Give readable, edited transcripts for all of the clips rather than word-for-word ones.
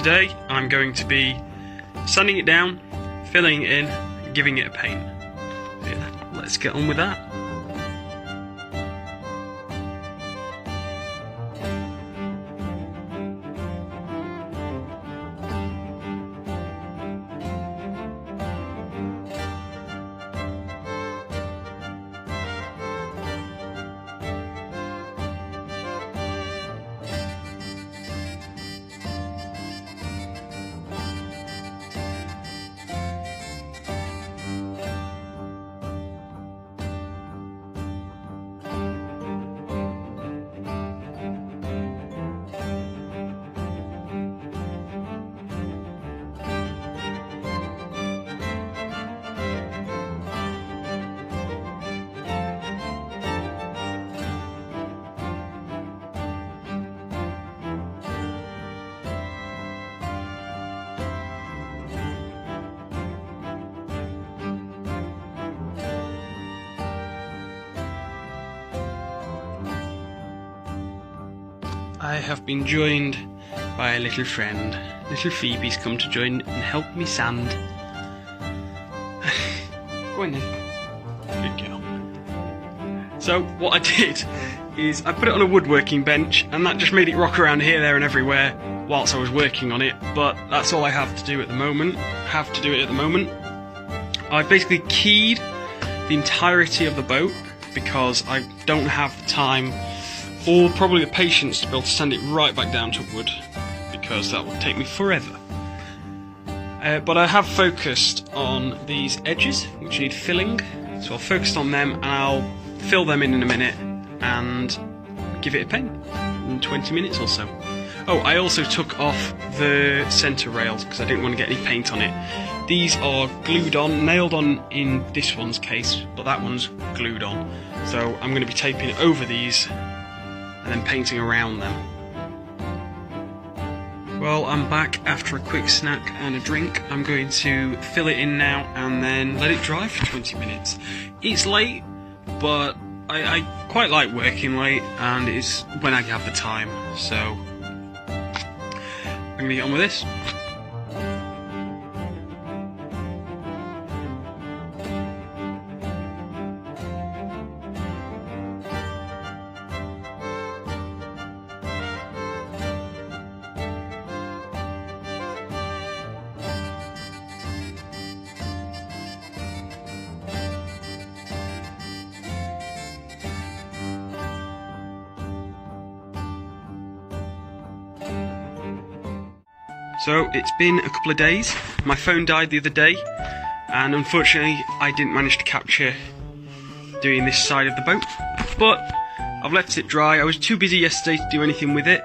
today I'm going to be sanding it down, filling it in, and giving it a paint. So yeah, let's get on with that. I have been joined by a little friend. Little Phoebe's come to join and help me sand. Go on then. Good girl. So what I did is I put it on a woodworking bench, and that just made it rock around here, there and everywhere whilst I was working on it, but that's all I have to do at the moment. I've basically keyed the entirety of the boat because I don't have the time or probably the patience to be able to sand it right back down to wood, because that would take me forever. But I have focused on these edges which need filling, so I'll focus on them and I'll fill them in a minute and give it a paint in 20 minutes or so. Oh, I also took off the centre rails because I didn't want to get any paint on it. These are glued on, nailed on in this one's case, but that one's glued on. So I'm going to be taping it over these and then painting around them. Well, I'm back after a quick snack and a drink. I'm going to fill it in now and then let it dry for 20 minutes. It's late, but I quite like working late, and it's when I have the time, so I'm going to get on with this. So it's been a couple of days. My phone died the other day, and unfortunately I didn't manage to capture doing this side of the boat, but I've left it dry. I was too busy yesterday to do anything with it,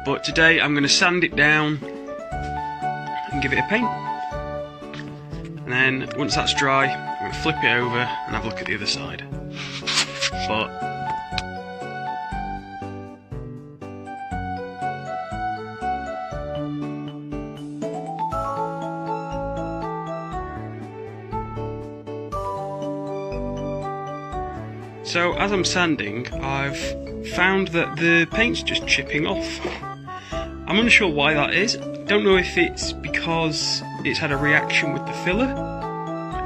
but today I'm going to sand it down and give it a paint, and then once that's dry I'm going to flip it over and have a look at the other side. So as I'm sanding, I've found that the paint's just chipping off. I'm unsure why that is. Don't know if it's because it's had a reaction with the filler.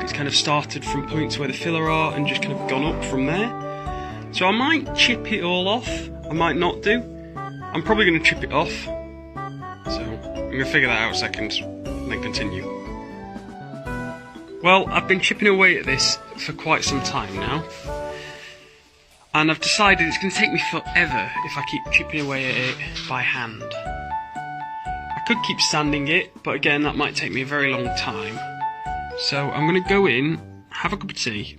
It's kind of started from points where the filler are and just kind of gone up from there. So I might chip it all off, I might not do. I'm probably going to chip it off. So I'm going to figure that out a second and then continue. Well, I've been chipping away at this for quite some time now, and I've decided it's going to take me forever if I keep chipping away at it by hand. I could keep sanding it, but again that might take me a very long time. So I'm going to go in, have a cup of tea,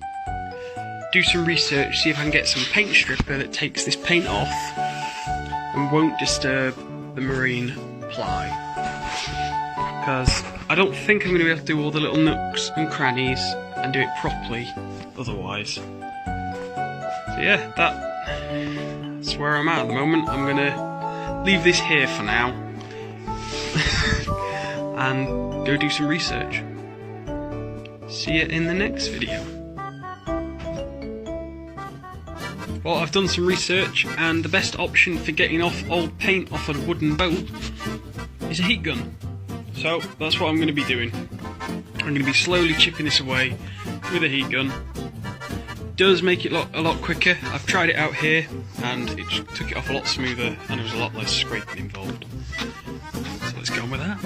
do some research, see if I can get some paint stripper that takes this paint off and won't disturb the marine ply. Because I don't think I'm going to be able to do all the little nooks and crannies and do it properly otherwise. So yeah, that's where I'm at the moment. I'm going to leave this here for now and go do some research. See you in the next video. Well, I've done some research, and the best option for getting off old paint off a wooden boat is a heat gun. So that's what I'm going to be doing. I'm going to be slowly chipping this away with a heat gun. Does make it a lot quicker. I've tried it out here and it took it off a lot smoother and there was a lot less scraping involved. So let's get on with that.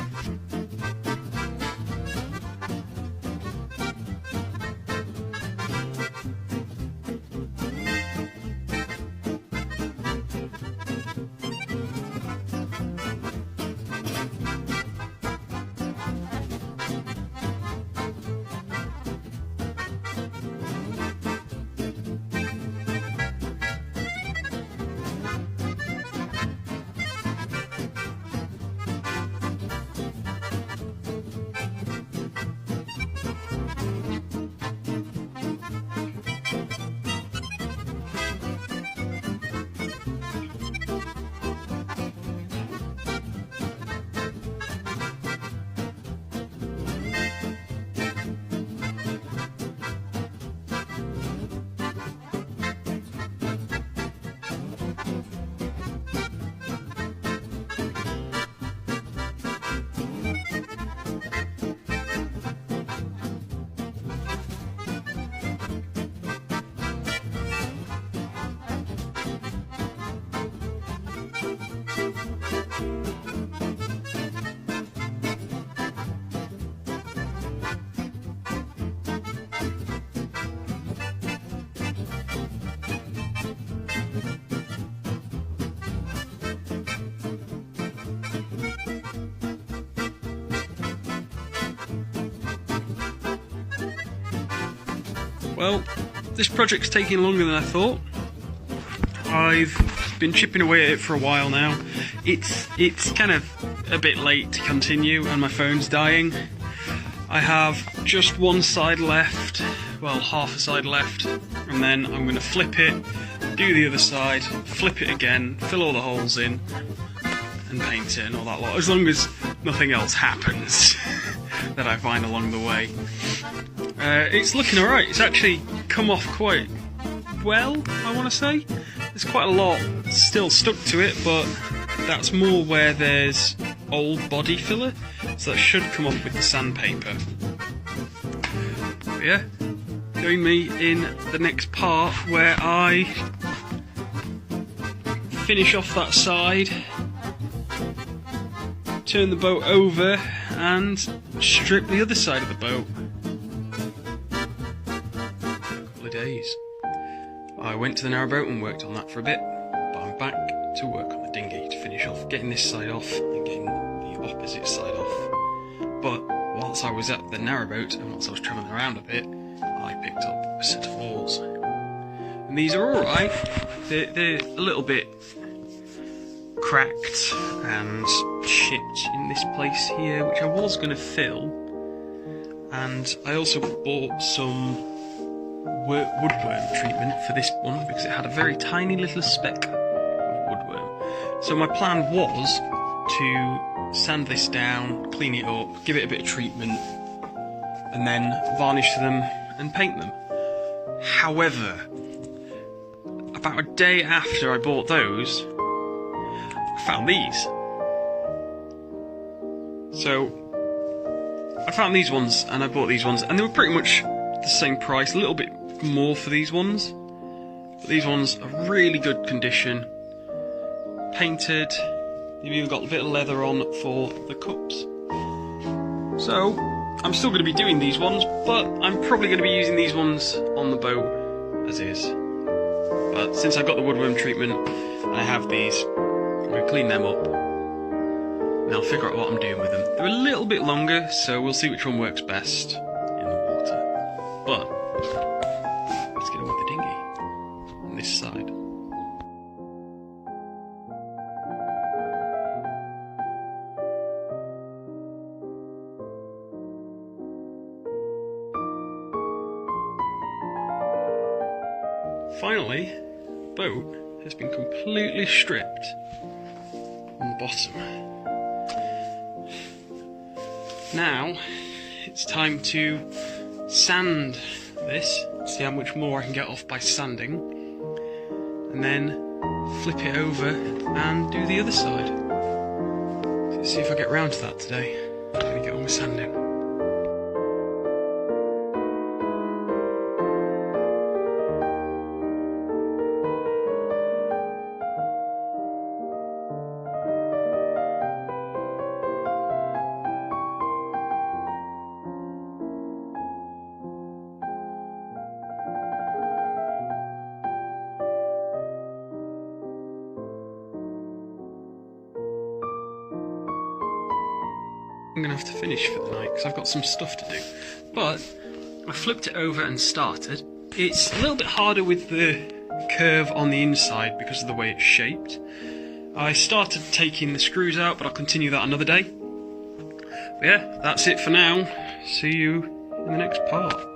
Well, this project's taking longer than I thought. I've been chipping away at it for a while now. It's kind of a bit late to continue and my phone's dying. I have just one side left, well, half a side left, and then I'm going to flip it, do the other side, flip it again, fill all the holes in, and paint it and all that lot, as long as nothing else happens that I find along the way. It's looking alright. It's actually come off quite well, I want to say. There's quite a lot still stuck to it, but that's more where there's old body filler, so that should come off with the sandpaper. But yeah, join me in the next part where I finish off that side, turn the boat over and strip the other side of the boat. Days. I went to the narrowboat and worked on that for a bit, but I'm back to work on the dinghy to finish off getting this side off and getting the opposite side off. But whilst I was at the narrowboat and whilst I was travelling around a bit, I picked up a set of oars. And these are alright. They're a little bit cracked and chipped in this place here, which I was going to fill. And I also bought some woodworm treatment for this one because it had a very tiny little speck of woodworm. So my plan was to sand this down, clean it up, give it a bit of treatment, and then varnish them and paint them. However, about a day after I bought those, I found these. So I found these ones and I bought these ones, and they were pretty much the same price, a little bit more for these ones, but these ones are really good condition, painted. They've even got a bit of leather on for the cups. So I'm still going to be doing these ones, but I'm probably going to be using these ones on the boat as is. But since I've got the woodworm treatment and I have these, I'm going to clean them up and I'll figure out what I'm doing with them. They're a little bit longer, so we'll see which one works best in the water. But let's get on with the dinghy on this side. Finally, the boat has been completely stripped on the bottom. Now it's time to sand this, see how much more I can get off by sanding, and then flip it over and do the other side. It's See if I get round to that today. I'm going to get all my sand in. I'm going to have to finish for the night because I've got some stuff to do. But I flipped it over and started. It's a little bit harder with the curve on the inside because of the way it's shaped. I started taking the screws out, but I'll continue that another day. But yeah, that's it for now. See you in the next part.